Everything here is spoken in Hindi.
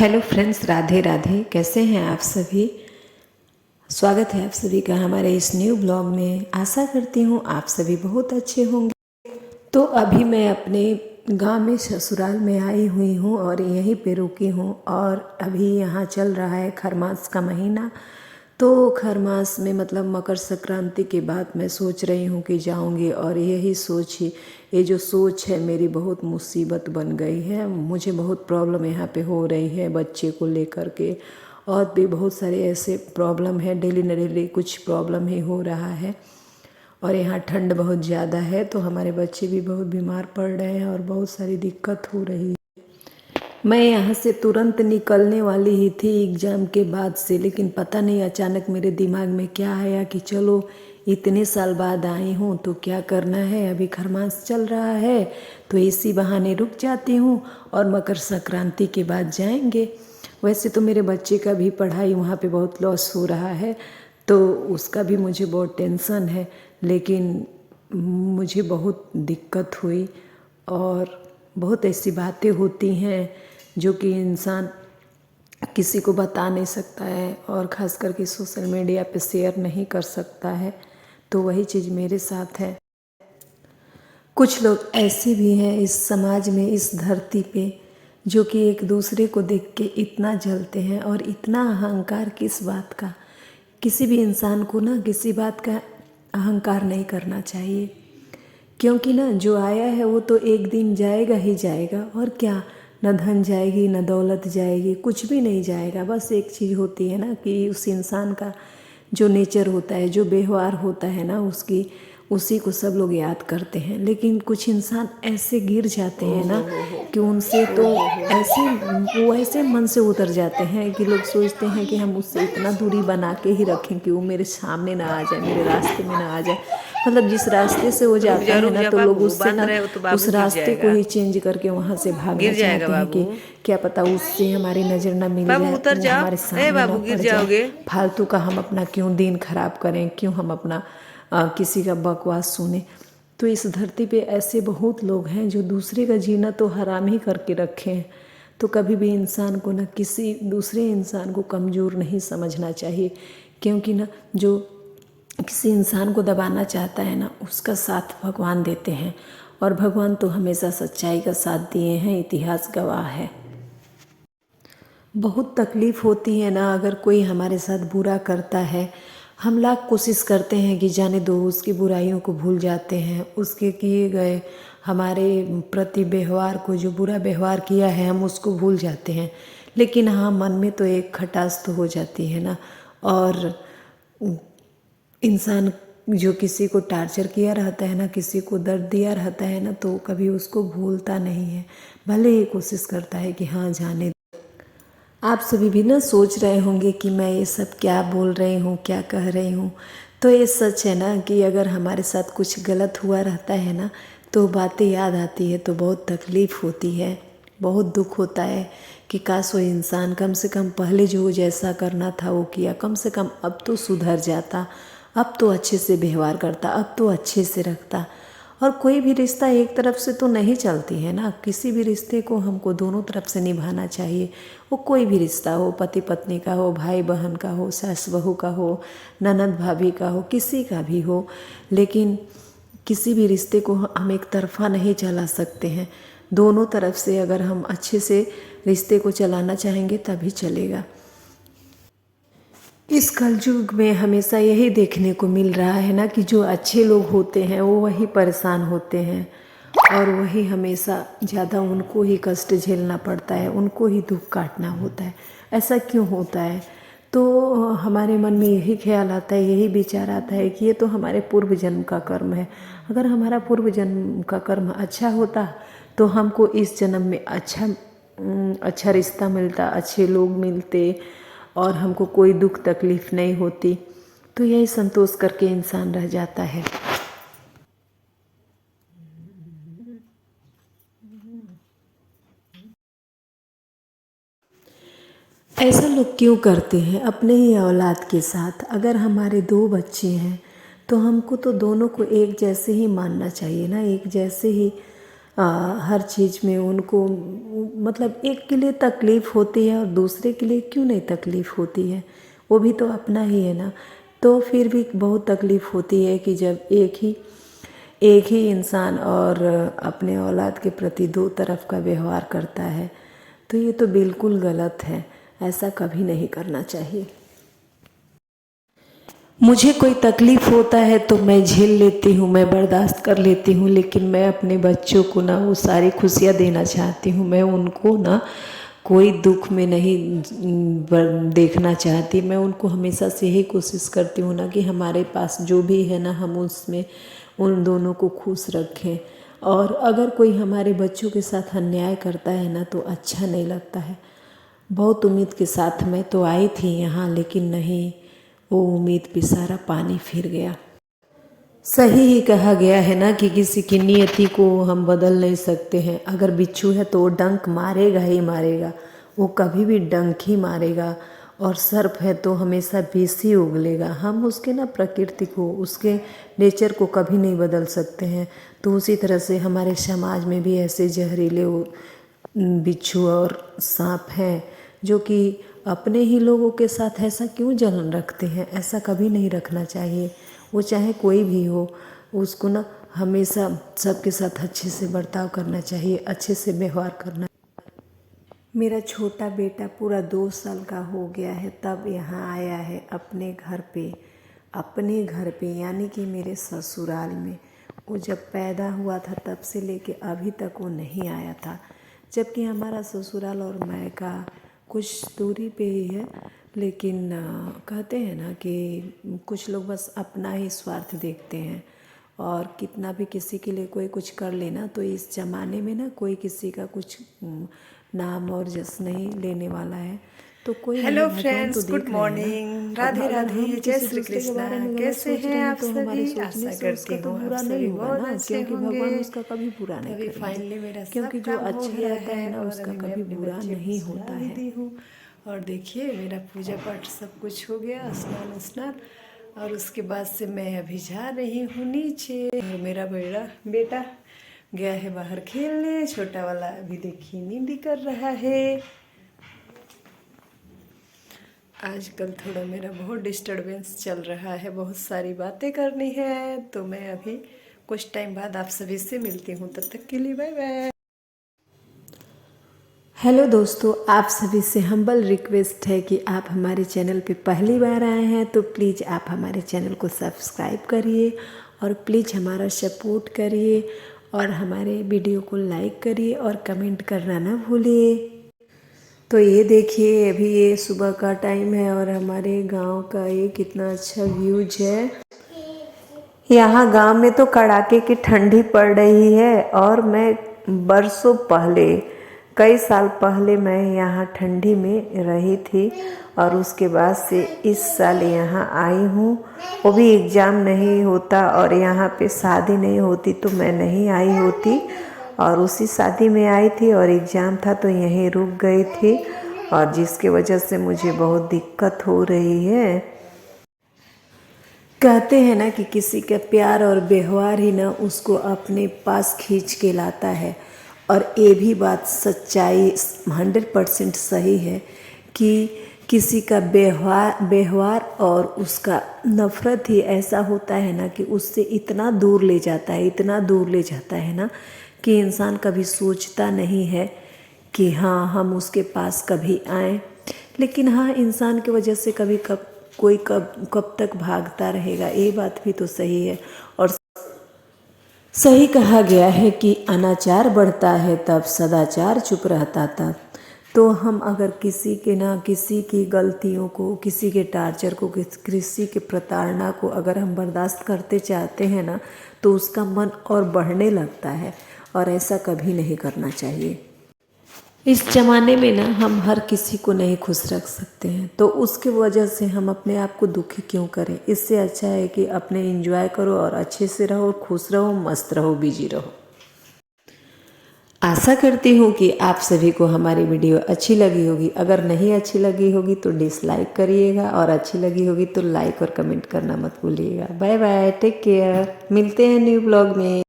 Hello friends, Radhe Radhe. कैसे हैं आप सभी। स्वागत है आप सभी का हमारे इस न्यू ब्लॉग में। आशा करती हूँ आप सभी बहुत अच्छे होंगे। तो अभी मैं अपने गांव में ससुराल में आई हुई हूँ और यहीं पे रुकी हूँ। और अभी यहाँ चल रहा है खरमास का महीना। तो खरमास में मतलब मकर संक्रांति के बाद मैं सोच रही हूँ कि जाऊँगी। और यही सोच ही ये जो सोच है मेरी बहुत मुसीबत बन गई है। मुझे बहुत प्रॉब्लम यहाँ पे हो रही है बच्चे को लेकर के। और भी बहुत सारे ऐसे प्रॉब्लम है, डेली न डेली कुछ प्रॉब्लम ही हो रहा है। और यहाँ ठंड बहुत ज़्यादा है तो हमारे बच्चे भी बहुत बीमार पड़ रहे हैं और बहुत सारी दिक्कत हो रही है। मैं यहाँ से तुरंत निकलने वाली ही थी एग्ज़ाम के बाद से, लेकिन पता नहीं अचानक मेरे दिमाग में क्या आया कि चलो इतने साल बाद आई हूँ तो क्या करना है, अभी खरमास चल रहा है तो इसी बहाने रुक जाती हूँ और मकर संक्रांति के बाद जाएंगे। वैसे तो मेरे बच्चे का भी पढ़ाई वहाँ पे बहुत लॉस हो रहा है तो उसका भी मुझे बहुत टेंशन है, लेकिन मुझे बहुत दिक्कत हुई। और बहुत ऐसी बातें होती हैं जो कि इंसान किसी को बता नहीं सकता है और ख़ास करके सोशल मीडिया पे शेयर नहीं कर सकता है। तो वही चीज़ मेरे साथ है। कुछ लोग ऐसे भी हैं इस समाज में, इस धरती पे, जो कि एक दूसरे को देख के इतना जलते हैं और इतना अहंकार किस बात का। किसी भी इंसान को ना किसी बात का अहंकार नहीं करना चाहिए, क्योंकि ना जो आया है वो तो एक दिन जाएगा ही जाएगा। और क्या, न धन जाएगी न दौलत जाएगी, कुछ भी नहीं जाएगा। बस एक चीज़ होती है ना कि उस इंसान का जो नेचर होता है, जो व्यवहार होता है ना उसकी, उसी को सब लोग याद करते हैं। लेकिन कुछ इंसान ऐसे गिर जाते हैं ना कि उनसे तो ऐसे वो ऐसे मन से उतर जाते हैं कि लोग सोचते हैं कि हम उससे इतना दूरी बना के ही रखें कि वो मेरे सामने ना आ जाए, मेरे रास्ते में ना आ जाए। मतलब जिस रास्ते से वो जाता है ना तो लोग उससे ना उस रास्ते को ही चेंज करके वहाँ से भागना चाहते हैं कि क्या पता उससे हमारी नज़र ना मिल जाए, वो हमारे सामने ना पड़ जाए। फालतू का हम अपना क्यों दिन खराब करें, क्यों हम अपना किसी का बकवास सुने। तो इस धरती पे ऐसे बहुत लोग हैं जो दूसरे का जीना तो हराम ही करके रखे हैं। तो कभी भी इंसान को ना किसी दूसरे इंसान को कमज़ोर नहीं समझना चाहिए, क्योंकि ना जो किसी इंसान को दबाना चाहता है ना उसका साथ भगवान देते हैं। और भगवान तो हमेशा सच्चाई का साथ दिए हैं, इतिहास गवाह है। बहुत तकलीफ़ होती है ना अगर कोई हमारे साथ बुरा करता है। हम लाख कोशिश करते हैं कि जाने दो, उसकी बुराइयों को भूल जाते हैं, उसके किए गए हमारे प्रति व्यवहार को, जो बुरा व्यवहार किया है हम उसको भूल जाते हैं। लेकिन हाँ, मन में तो एक खटास तो हो जाती है ना। और इंसान जो किसी को टार्चर किया रहता है ना, किसी को दर्द दिया रहता है ना, तो कभी उसको भूलता नहीं है, भले ही कोशिश करता है कि हाँ जाने। आप सभी भी ना सोच रहे होंगे कि मैं ये सब क्या बोल रही हूँ, क्या कह रही हूँ। तो ये सच है ना कि अगर हमारे साथ कुछ गलत हुआ रहता है ना तो बातें याद आती है तो बहुत तकलीफ़ होती है, बहुत दुख होता है कि काश वो इंसान कम से कम पहले जो जैसा करना था वो किया, कम से कम अब तो सुधर जाता, अब तो अच्छे से व्यवहार करता, अब तो अच्छे से रखता। और कोई भी रिश्ता एक तरफ से तो नहीं चलती है ना, किसी भी रिश्ते को हमको दोनों तरफ से निभाना चाहिए। वो कोई भी रिश्ता हो, पति पत्नी का हो, भाई बहन का हो, सास बहू का हो, ननद भाभी का हो, किसी का भी हो। लेकिन किसी भी रिश्ते को हम एक तरफा नहीं चला सकते हैं। दोनों तरफ से अगर हम अच्छे से रिश्ते को चलाना चाहेंगे तभी चलेगा। इस कलयुग में हमेशा यही देखने को मिल रहा है ना कि जो अच्छे लोग होते हैं वो वही परेशान होते हैं और वही हमेशा ज़्यादा उनको ही कष्ट झेलना पड़ता है, उनको ही दुख काटना होता है। ऐसा क्यों होता है? तो हमारे मन में यही ख्याल आता है, यही विचार आता है कि ये तो हमारे पूर्व जन्म का कर्म है। अगर हमारा पूर्व जन्म का कर्म अच्छा होता तो हमको इस जन्म में अच्छा रिश्ता मिलता, अच्छे लोग मिलते और हमको कोई दुख तकलीफ़ नहीं होती। तो यही संतोष करके इंसान रह जाता है। ऐसा लोग क्यों करते हैं अपने ही औलाद के साथ? अगर हमारे दो बच्चे हैं तो हमको तो दोनों को एक जैसे ही मानना चाहिए ना, एक जैसे ही हर चीज़ में उनको मतलब एक के लिए तकलीफ़ होती है और दूसरे के लिए क्यों नहीं तकलीफ़ होती है, वो भी तो अपना ही है ना। तो फिर भी बहुत तकलीफ़ होती है कि जब एक ही इंसान और अपने औलाद के प्रति दो तरफ का व्यवहार करता है, तो ये तो बिल्कुल गलत है, ऐसा कभी नहीं करना चाहिए। मुझे कोई तकलीफ़ होता है तो मैं झेल लेती हूँ, मैं बर्दाश्त कर लेती हूँ, लेकिन मैं अपने बच्चों को ना वो सारी खुशियाँ देना चाहती हूँ। मैं उनको ना कोई दुख में नहीं देखना चाहती। मैं उनको हमेशा से यही कोशिश करती हूँ ना कि हमारे पास जो भी है ना, हम उसमें उन दोनों को खुश रखें। और अगर कोई हमारे बच्चों के साथ अन्याय करता है ना तो अच्छा नहीं लगता है। बहुत उम्मीद के साथ मैं तो आई थी यहाँ, लेकिन नहीं, वो उम्मीद पे सारा पानी फिर गया। सही ही कहा गया है ना कि किसी की नियति को हम बदल नहीं सकते हैं। अगर बिच्छू है तो वो डंक मारेगा ही मारेगा, वो कभी भी डंक ही मारेगा। और सर्प है तो हमेशा विष ही उगलेगा। हम उसके ना प्रकृति को, उसके नेचर को कभी नहीं बदल सकते हैं। तो उसी तरह से हमारे समाज में भी ऐसे जहरीले बिच्छू और सांप हैं जो कि अपने ही लोगों के साथ ऐसा क्यों जलन रखते हैं। ऐसा कभी नहीं रखना चाहिए। वो चाहे कोई भी हो, उसको ना हमेशा सबके साथ अच्छे से बर्ताव करना चाहिए, अच्छे से व्यवहार करना। मेरा छोटा बेटा पूरा 2 साल का हो गया है, तब यहाँ आया है अपने घर पे यानी कि मेरे ससुराल में। वो जब पैदा हुआ था तब से लेके अभी तक वो नहीं आया था, जबकि हमारा ससुराल और मायका कुछ दूरी पे ही है। लेकिन कहते हैं ना कि कुछ लोग बस अपना ही स्वार्थ देखते हैं, और कितना भी किसी के लिए कोई कुछ कर लेना तो इस ज़माने में ना कोई किसी का कुछ नाम और जस नहीं लेने वाला है। तो कोई हेलो नहीं, भगवान तो फ्रेंड्स, देख गुड रहे हैं ना। मॉर्निंग, अब राधे अगर हम राधे, जय किसी श्री दूसरे के कृष्णा। बारे में गलत कैसे सोच रहे हैं हैं आप तो हमारे सभी? सोचने आशा से उसका करती तो हूँ आप बुरा नहीं सभी होगा बहुत ना, अच्छे क्योंकि होंगे। भगवान उसका कभी बुरा नहीं अभी करेंगे। फाइनली मेरा क्योंकि सब जो काम हो अच्छा गया रहता है है ना और उसका अभी मैं कभी अपने बुरा बच्चे को नहीं सुला होता भी है। दी हूँ। और देखिए मेरा पूजा पाठ सब कुछ हो गया, स्नान, और उसके बाद से मैं अभी जा रही हूँ नीचे। और मेरा बेटा गया है बाहर खेलने, छोटा वाला अभी देखिए नींद कर रहा है। आजकल थोड़ा मेरा बहुत डिस्टरबेंस चल रहा है, बहुत सारी बातें करनी है, तो मैं अभी कुछ टाइम बाद आप सभी से मिलती हूँ। तब तक के लिए बाय बाय। हेलो दोस्तों, आप सभी से हम्बल रिक्वेस्ट है कि आप हमारे चैनल पे पहली बार आए हैं तो प्लीज़ आप हमारे चैनल को सब्सक्राइब करिए और प्लीज़ हमारा सपोर्ट करिए और हमारे वीडियो को लाइक करिए और कमेंट करना ना भूलिए। तो ये देखिए, अभी ये सुबह का टाइम है और हमारे गांव का ये कितना अच्छा व्यूज है। यहाँ गांव में तो कड़ाके की ठंडी पड़ रही है और मैं बरसों पहले, कई साल पहले मैं यहाँ ठंडी में रही थी और उसके बाद से इस साल यहाँ आई हूँ। वो भी एग्ज़ाम नहीं होता और यहाँ पे शादी नहीं होती तो मैं नहीं आई होती, और उसी शादी में आई थी और एग्ज़ाम था तो यहीं रुक गई थी, और जिसकी वजह से मुझे बहुत दिक्कत हो रही है। कहते हैं ना कि किसी का प्यार और व्यवहार ही ना उसको अपने पास खींच के लाता है, और ये भी बात सच्चाई 100% सही है कि किसी का व्यवहार और उसका नफ़रत ही ऐसा होता है ना कि उससे इतना दूर ले जाता है, इतना दूर ले जाता है ना कि इंसान कभी सोचता नहीं है कि हाँ हम उसके पास कभी आएँ। लेकिन हाँ, इंसान की वजह से कभी कब तक भागता रहेगा, ये बात भी तो सही है। और सही कहा गया है कि अनाचार बढ़ता है तब सदाचार चुप रहता तब। तो हम अगर किसी की गलतियों को, किसी के टार्चर को, किसी के प्रताड़ना को अगर हम बर्दाश्त करते चाहते हैं ना तो उसका मन और बढ़ने लगता है, और ऐसा कभी नहीं करना चाहिए। इस ज़माने में ना हम हर किसी को नहीं खुश रख सकते हैं, तो उसकी वजह से हम अपने आप को दुखी क्यों करें। इससे अच्छा है कि अपने एंजॉय करो और अच्छे से रहो, खुश रहो, मस्त रहो, बिजी रहो। आशा करती हूँ कि आप सभी को हमारी वीडियो अच्छी लगी होगी। अगर नहीं अच्छी लगी होगी तो डिसलाइक करिएगा, और अच्छी लगी होगी तो लाइक और कमेंट करना मत भूलिएगा। बाय बाय, टेक केयर, मिलते हैं न्यू ब्लॉग में।